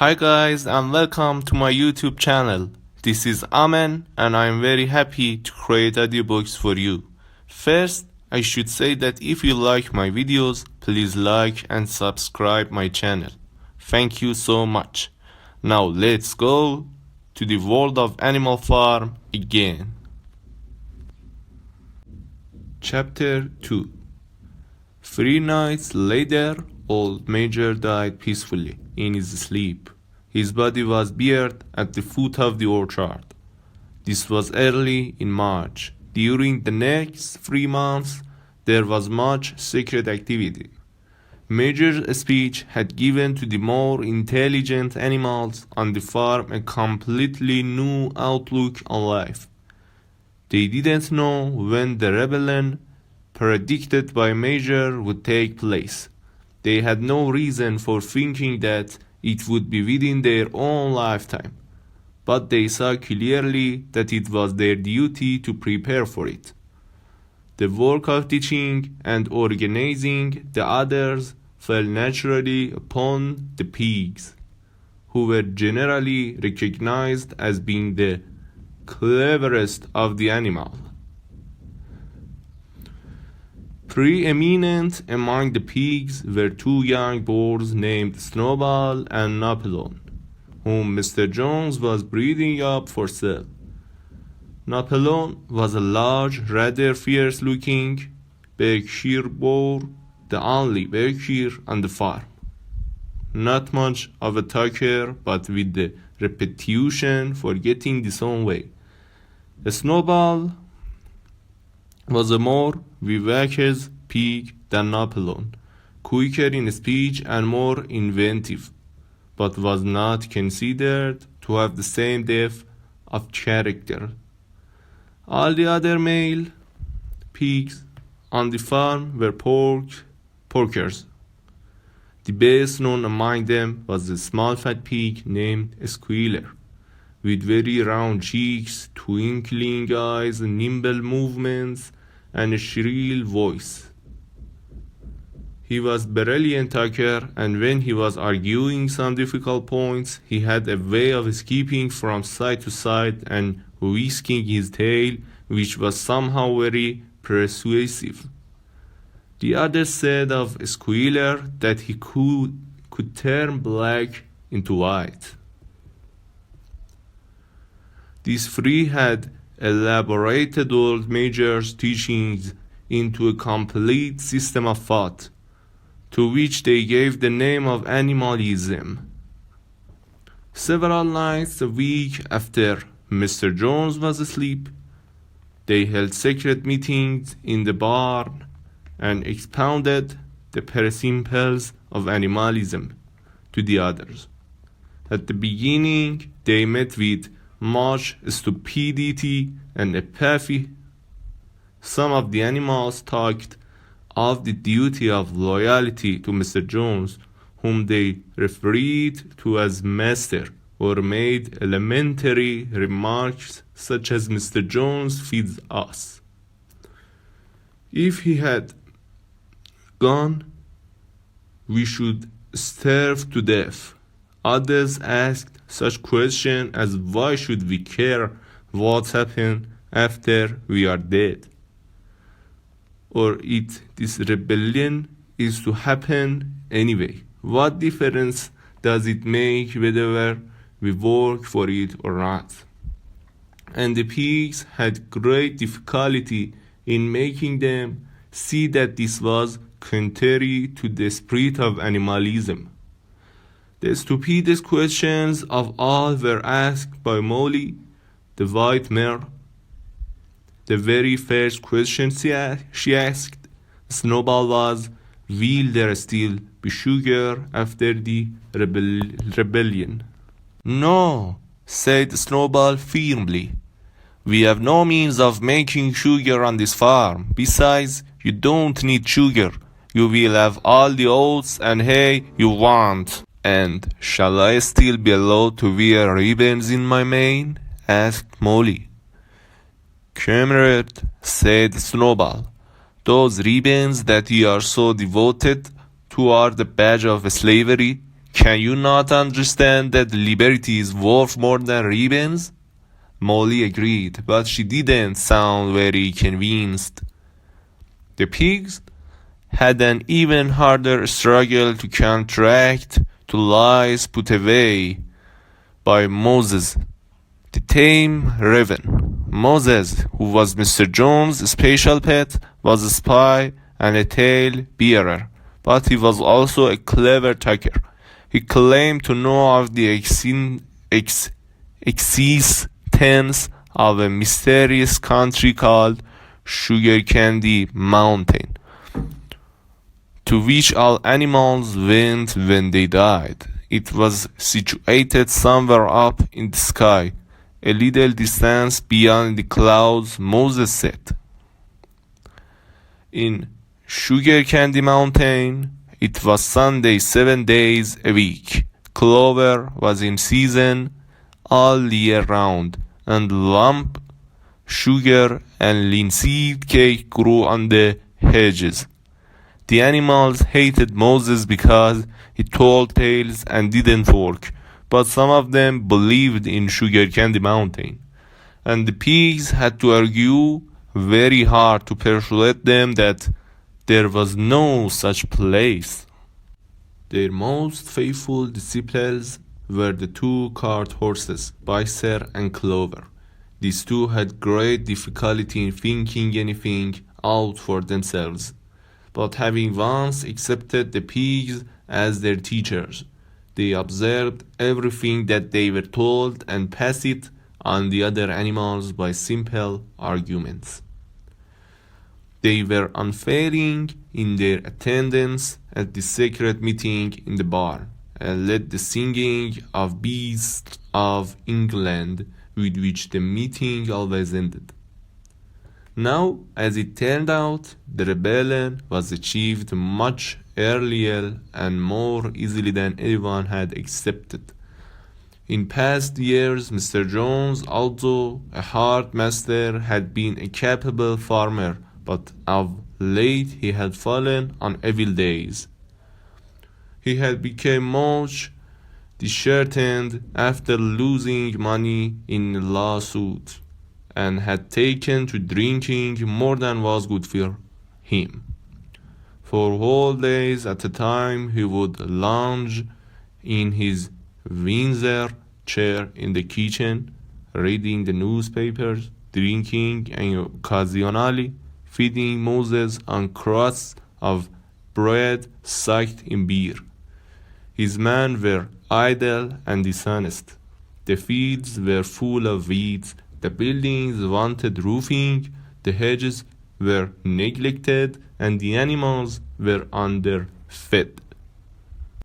Hi guys and welcome to my YouTube channel. This is Amen and I am very happy to create audiobooks for you. First, I should say that if you like my videos, please like and subscribe my channel. Thank you so much. Now let's go to the world of Animal Farm again. Chapter 2. 3 nights later, old Major died peacefully in his sleep. His body was buried at the foot of the orchard. This was early in March. During the next 3 months, there was much secret activity. Major's speech had given to the more intelligent animals on the farm a completely new outlook on life. They didn't know when the rebellion predicted by Major would take place. They had no reason for thinking that it would be within their own lifetime, but they saw clearly that it was their duty to prepare for it. The work of teaching and organizing the others fell naturally upon the pigs, who were generally recognized as being the cleverest of the animals. Preeminent among the pigs were 2 young boars named Snowball and Napoleon, whom Mr. Jones was breeding up for sale. Napoleon was a large, rather fierce-looking Berkshire boar, the only Berkshire on the farm. Not much of a talker, but with the reputation for getting his own way. Snowball was a more vivacious pig than Napoleon, quicker in speech and more inventive, but was not considered to have the same depth of character. All the other male pigs on the farm were porkers. The best known among them was a small fat pig named Squealer, with very round cheeks, twinkling eyes, nimble movements, and a shrill voice. He was brilliant talker, and when he was arguing some difficult points, he had a way of skipping from side to side and whisking his tail, which was somehow very persuasive. The others said of Squealer that he could turn black into white. These 3 had elaborated old Major's teachings into a complete system of thought, to which they gave the name of animalism. Several nights a week after Mr. Jones was asleep, they held secret meetings in the barn and expounded the principles of animalism to the others. At the beginning, they met with much stupidity and apathy. Some of the animals talked of the duty of loyalty to Mr. Jones, whom they referred to as master, or made elementary remarks such as Mr. Jones feeds us. If he had gone, we should starve to death. Others asked such questions as why should we care what happened after we are dead? Or this rebellion is to happen anyway. What difference does it make whether we work for it or not? And the pigs had great difficulty in making them see that this was contrary to the spirit of animalism. The stupidest questions of all were asked by Molly, the white mare. The very first question she asked Snowball was, will there still be sugar after the rebellion? No, said Snowball firmly. We have no means of making sugar on this farm. Besides, you don't need sugar. You will have all the oats and hay you want. And shall I still be allowed to wear ribbons in my mane? Asked Molly. Comrade, said Snowball, those ribbons that you are so devoted to are the badge of slavery. Can you not understand that liberty is worth more than ribbons? Molly agreed, but she didn't sound very convinced. The pigs had an even harder struggle to counteract the lies put away by Moses, the tame raven. Moses, who was Mr. Jones' special pet, was a spy and a tale bearer, but he was also a clever talker. He claimed to know of the existence of a mysterious country called Sugar Candy Mountain, to which all animals went when they died. It was situated somewhere up in the sky, a little distance beyond the clouds, Moses said. In Sugar Candy Mountain, it was Sunday 7 days a week. Clover was in season all year round, and lump sugar and linseed cake grew on the hedges. The animals hated Moses because he told tales and didn't work, but some of them believed in Sugar Candy Mountain, and the pigs had to argue very hard to persuade them that there was no such place. Their most faithful disciples were the 2 cart horses, Bysser and Clover. These 2 had great difficulty in thinking anything out for themselves, but having once accepted the pigs as their teachers, they observed everything that they were told and passed it on the other animals by simple arguments. They were unfailing in their attendance at the secret meeting in the barn, and led the singing of Beasts of England, with which the meeting always ended. Now, as it turned out, the rebellion was achieved much earlier and more easily than anyone had accepted. In past years, Mr. Jones, although a hard master, had been a capable farmer, but of late he had fallen on evil days. He had become much disheartened after losing money in a lawsuit, and had taken to drinking more than was good for him. For whole days at a time he would lounge in his Windsor chair in the kitchen, reading the newspapers, drinking, and occasionally feeding Moses on crusts of bread soaked in beer. His men were idle and dishonest. The fields were full of weeds, the buildings wanted roofing, the hedges were neglected, and the animals were underfed.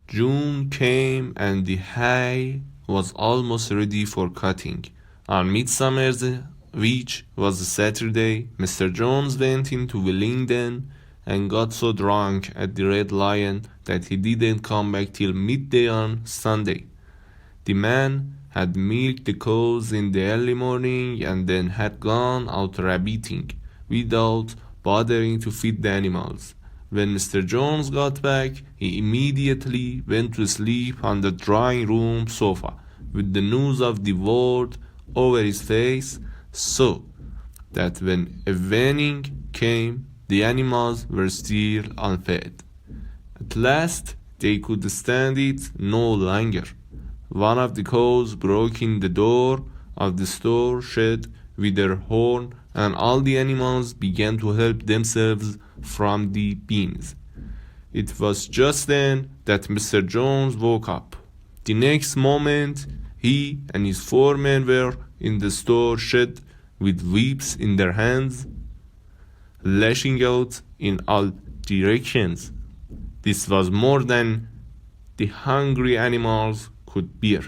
June came and the hay was almost ready for cutting. On Midsummer's, which was a Saturday, Mr. Jones went into Willingdon and got so drunk at the Red Lion that he didn't come back till midday on Sunday. The man had milked the cows in the early morning and then had gone out rabbiting without bothering to feed the animals. When Mr. Jones got back, he immediately went to sleep on the drawing room sofa with the news of the world over his face, so that when evening came, the animals were still unfed. At last, they could stand it no longer. One of the cows broke in the door of the store shed with her horn, and all the animals began to help themselves from the beans. It was just then that Mr. Jones woke up. The next moment, he and his 4 men were in the store shed with whips in their hands, lashing out in all directions. This was more than the hungry animals could bear.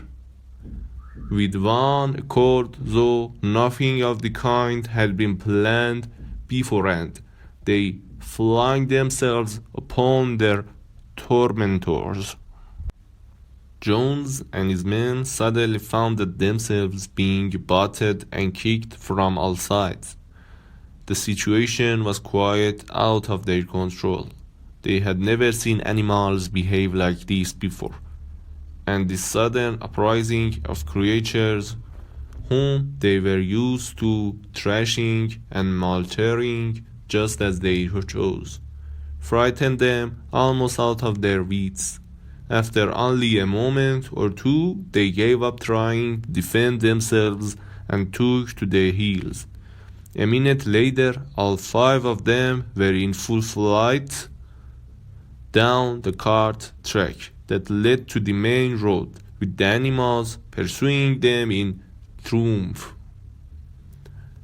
With one accord, though nothing of the kind had been planned beforehand, they flung themselves upon their tormentors. Jones and his men suddenly found themselves being butted and kicked from all sides. The situation was quite out of their control. They had never seen animals behave like this before. and the sudden uprising of creatures whom they were used to thrashing and maltering just as they chose, frightened them almost out of their wits. After only a moment or two, they gave up trying to defend themselves and took to their heels. A minute later, all 5 of them were in full flight down the cart track that led to the main road, with the animals pursuing them in triumph.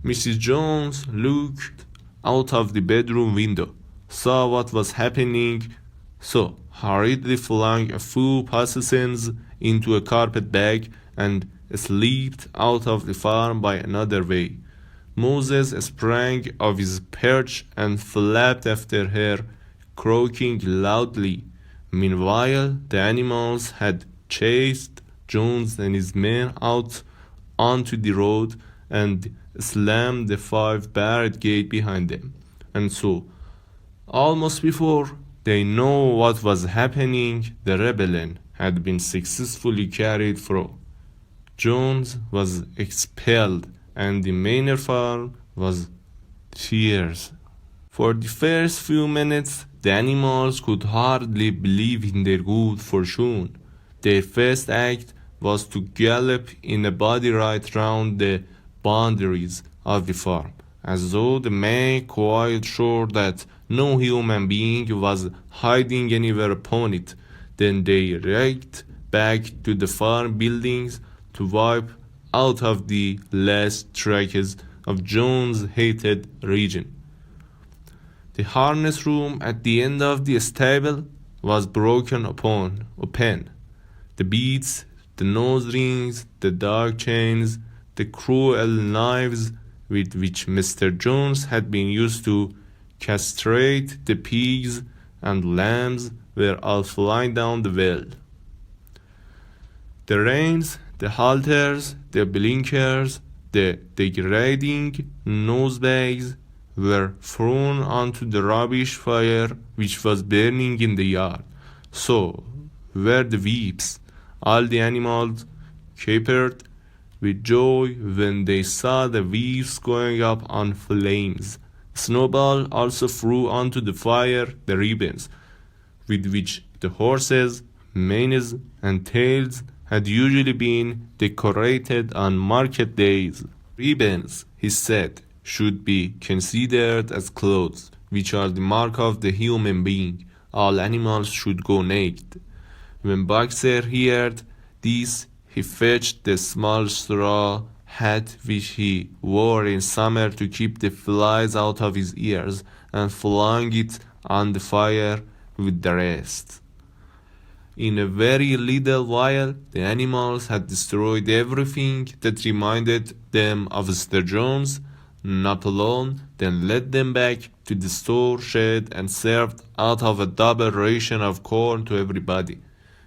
Mrs. Jones looked out of the bedroom window, saw what was happening, so hurriedly flung a few possessions into a carpet bag and slipped out of the farm by another way. Moses sprang off his perch and flapped after her, croaking loudly. Meanwhile, the animals had chased Jones and his men out onto the road and slammed the 5-barred gate behind them. And so, almost before they knew what was happening, the rebellion had been successfully carried through. Jones was expelled and the manor farm was theirs. For the first few minutes, the animals could hardly believe in their good fortune. Their first act was to gallop in a body right round the boundaries of the farm, as though they made quite sure that no human being was hiding anywhere upon it. Then they raced back to the farm buildings to wipe out of the last traces of Jones' hated region. The harness room at the end of the stable was broken open. The beads, the nose rings, the dog chains, the cruel knives with which Mr. Jones had been used to castrate the pigs and lambs were all flying down the well. The reins, the halters, the blinkers, the degrading nosebags were thrown onto the rubbish fire which was burning in the yard. So were the whips. All the animals capered with joy when they saw the whips going up on flames. Snowball also threw onto the fire the ribbons with which the horses' manes and tails had usually been decorated on market days. Ribbons, he said, should be considered as clothes, which are the mark of the human being. All animals should go naked. When Boxer heard this, he fetched the small straw hat which he wore in summer to keep the flies out of his ears, and flung it on the fire with the rest. In a very little while, the animals had destroyed everything that reminded them of Mr. Jones, not alone, then led them back to the store shed and served out of a double ration of corn to everybody,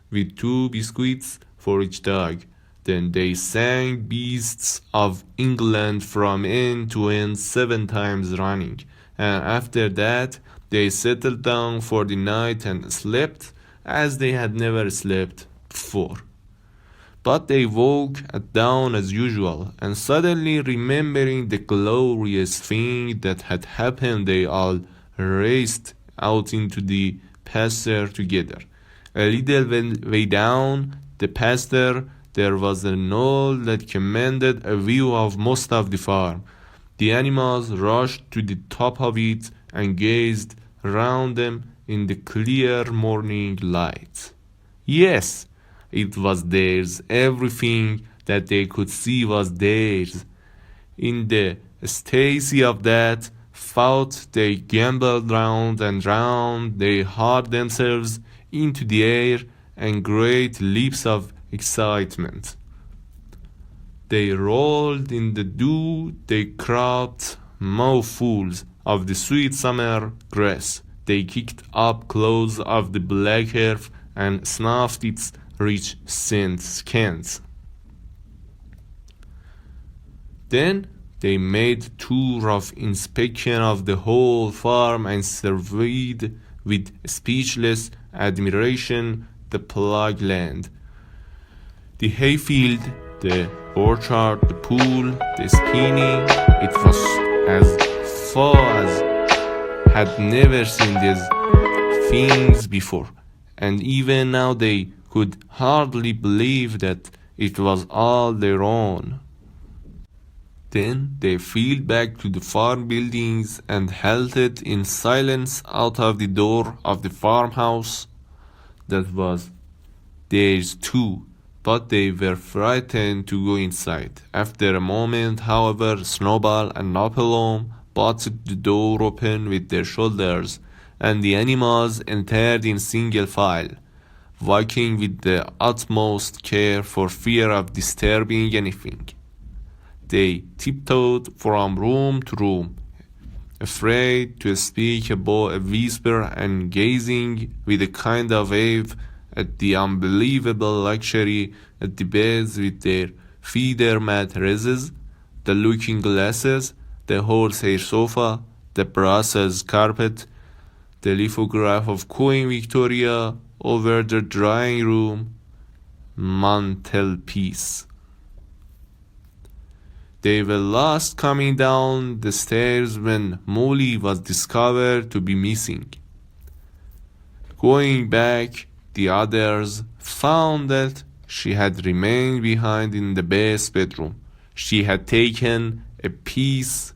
with 2 biscuits for each dog. Then they sang Beasts of England from end to end 7 times running, and after that they settled down for the night and slept as they had never slept before. But they woke at dawn as usual, and suddenly remembering the glorious thing that had happened, they all raced out into the pasture together. A little way down the pasture there was a knoll that commanded a view of most of the farm. The animals rushed to the top of it and gazed round them in the clear morning light. Yes, it was theirs. Everything that they could see was theirs. In the ecstasy of that thought, they gamboled round and round. They hurled themselves into the air and great leaps of excitement. They rolled in the dew. They cropped mouthfuls of the sweet summer grass. They kicked up clothes of the black earth and snuffed its rich scents. Then they made tour of inspection of the whole farm and surveyed with speechless admiration the plug land. The hayfield, the orchard, the pool, the spinning, it was as far as had never seen these things before, and even now they could hardly believe that it was all their own. Then they filed back to the farm buildings and halted in silence out of the door of the farmhouse. That was theirs too, but they were frightened to go inside. After a moment, however, Snowball and Napoleon busted the door open with their shoulders, and the animals entered in single file, walking with the utmost care for fear of disturbing anything. They tiptoed from room to room, afraid to speak above a whisper and gazing with a kind of awe at the unbelievable luxury at the beds with their feather mattresses, the looking glasses, the horsehair sofa, the Brussels carpet, the lithograph of Queen Victoria over the drawing room mantelpiece. They were last coming down the stairs when Molly was discovered to be missing. Going back, the others found that she had remained behind in the best bedroom. She had taken a piece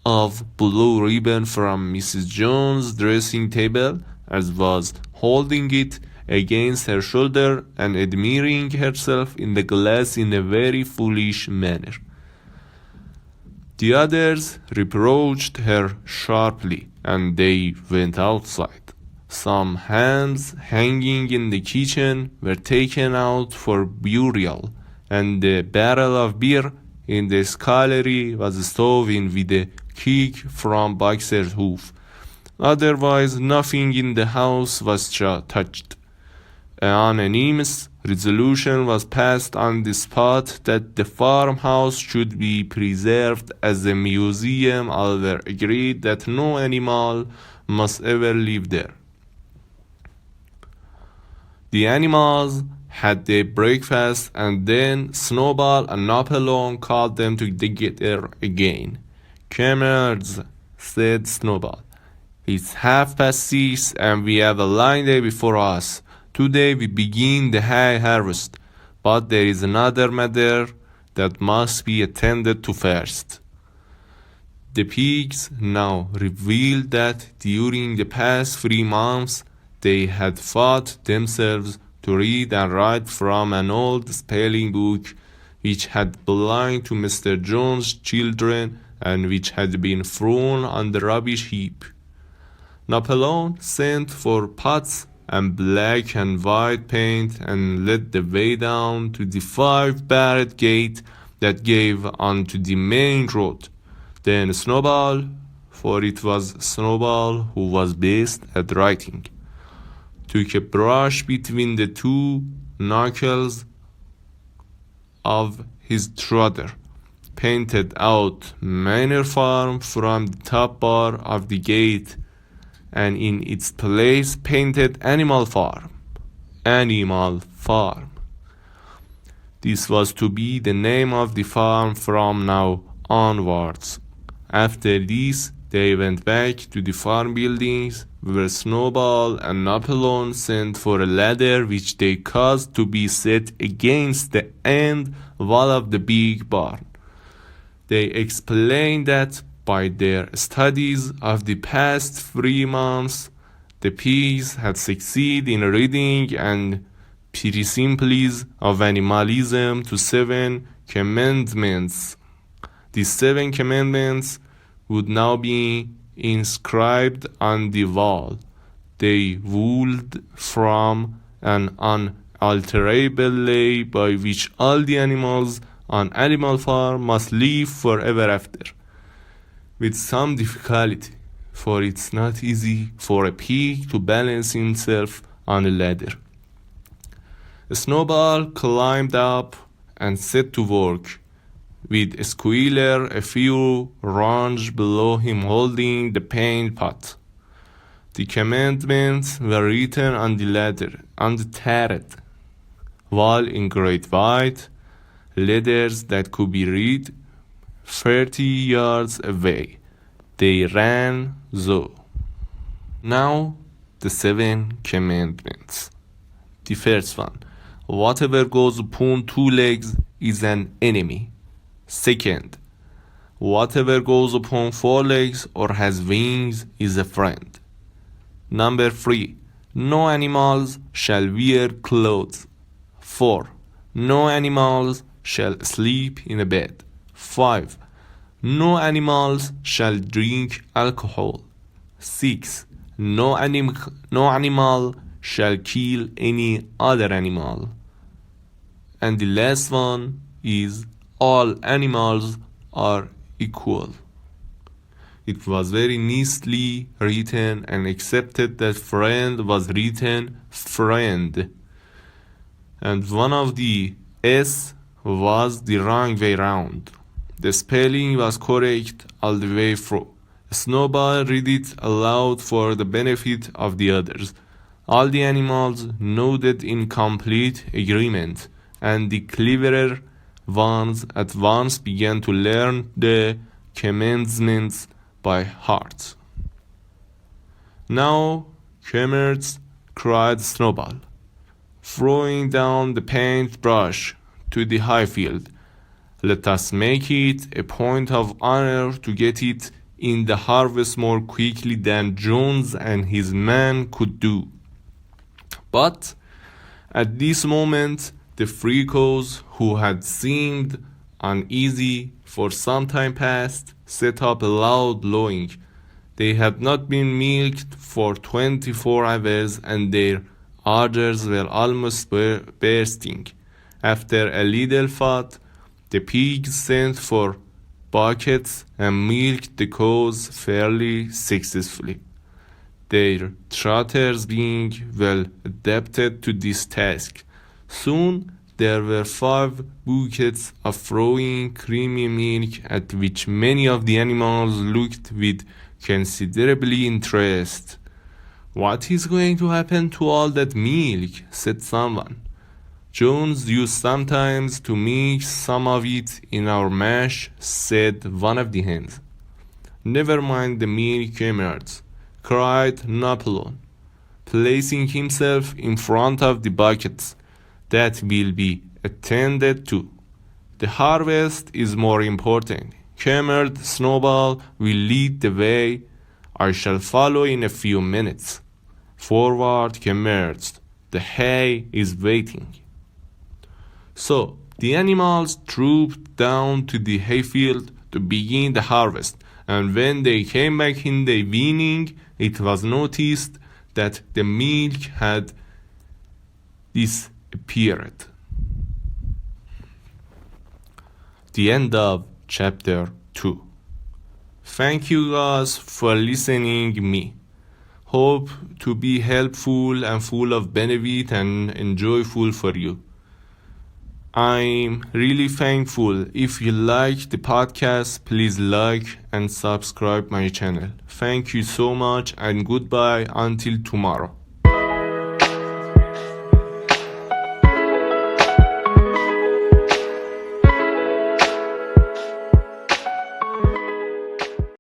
of blue ribbon from Mrs. Jones' dressing table, as was holding it against her shoulder and admiring herself in the glass in a very foolish manner. The others reproached her sharply, and they went outside. Some hams hanging in the kitchen were taken out for burial, and the barrel of beer in the scullery was stove in with a kick from Boxer's hoof. Otherwise, nothing in the house was touched. An unanimous resolution was passed on the spot that the farmhouse should be preserved as a museum. All were agreed that no animal must ever live there. The animals had their breakfast, and then Snowball and Napoleon called them together again. "Comrades," said Snowball, "it's 6:30 and we have a long day before us. Today we begin the hay harvest, but there is another matter that must be attended to first." The pigs now revealed that during the past 3 months they had taught themselves to read and write from an old spelling book which had belonged to Mr. Jones's children and which had been thrown on the rubbish heap. Napoleon sent for pots and black and white paint and led the way down to the 5-barred gate that gave onto the main road. Then Snowball, for it was Snowball who was best at writing, took a brush between the 2 knuckles of his trotter, painted out Manor Farm from the top bar of the gate, and in its place painted Animal Farm. Animal Farm. This was to be the name of the farm from now onwards. After this, they went back to the farm buildings, where Snowball and Napoleon sent for a ladder which they caused to be set against the end wall of the big barn. They explained that by their studies of the past 3 months, the pigs had succeeded in reading and principles of animalism to 7 commandments. The 7 commandments would now be inscribed on the wall. They would form an unalterable law by which all the animals on Animal Farm must live forever after. With some difficulty, for it's not easy for a pig to balance himself on a ladder. Snowball climbed up and set to work, with Squealer a few rungs below him holding the paint pot. The commandments were written on the ladder, untethered. while in great white, letters that could be read 30 yards away. They ran so. Now, the 7 commandments. The first one, whatever goes upon 2 legs is an enemy. Second, whatever goes upon 4 legs or has wings is a friend. Number 3, no animals shall wear clothes. 4, no animals shall sleep in a bed. 5, no animals shall drink alcohol. 6, no animal shall kill any other animal. And the last one is all animals are equal. It was very nicely written and accepted that friend was written friend. And one of the S was the wrong way round. The spelling was correct all the way through. Snowball read it aloud for the benefit of the others. All the animals nodded in complete agreement, and the cleverer ones at once began to learn the commandments by heart. Now, comrades, cried Snowball, throwing down the paintbrush to the high field. Let us make it a point of honor to get it in the harvest more quickly than Jones and his men could do. But at this moment, the freakos, who had seemed uneasy for some time past, set up a loud lowing. They had not been milked for 24 hours, and their udders were almost bursting. After a little thought, the pigs sent for buckets and milked the cows fairly successfully, their trotters being well adapted to this task. Soon there were 5 buckets of flowing creamy milk, at which many of the animals looked with considerable interest. "What is going to happen to all that milk?" said someone. "Jones used sometimes to mix some of it in our mash," said one of the hens. "Never mind the milk, comrades," cried Napoleon, placing himself in front of the buckets. "That will be attended to. The harvest is more important. Comrade Snowball will lead the way. I shall follow in a few minutes. Forward, comrades. The hay is waiting." So the animals trooped down to the hayfield to begin the harvest, and when they came back in the evening, it was noticed that the milk had disappeared. The end of chapter 2. Thank you guys for listening me. Hope to be helpful and full of benefit and enjoyable for you. I'm really thankful. If you like the podcast, please like and subscribe my channel. Thank you so much, and goodbye until tomorrow.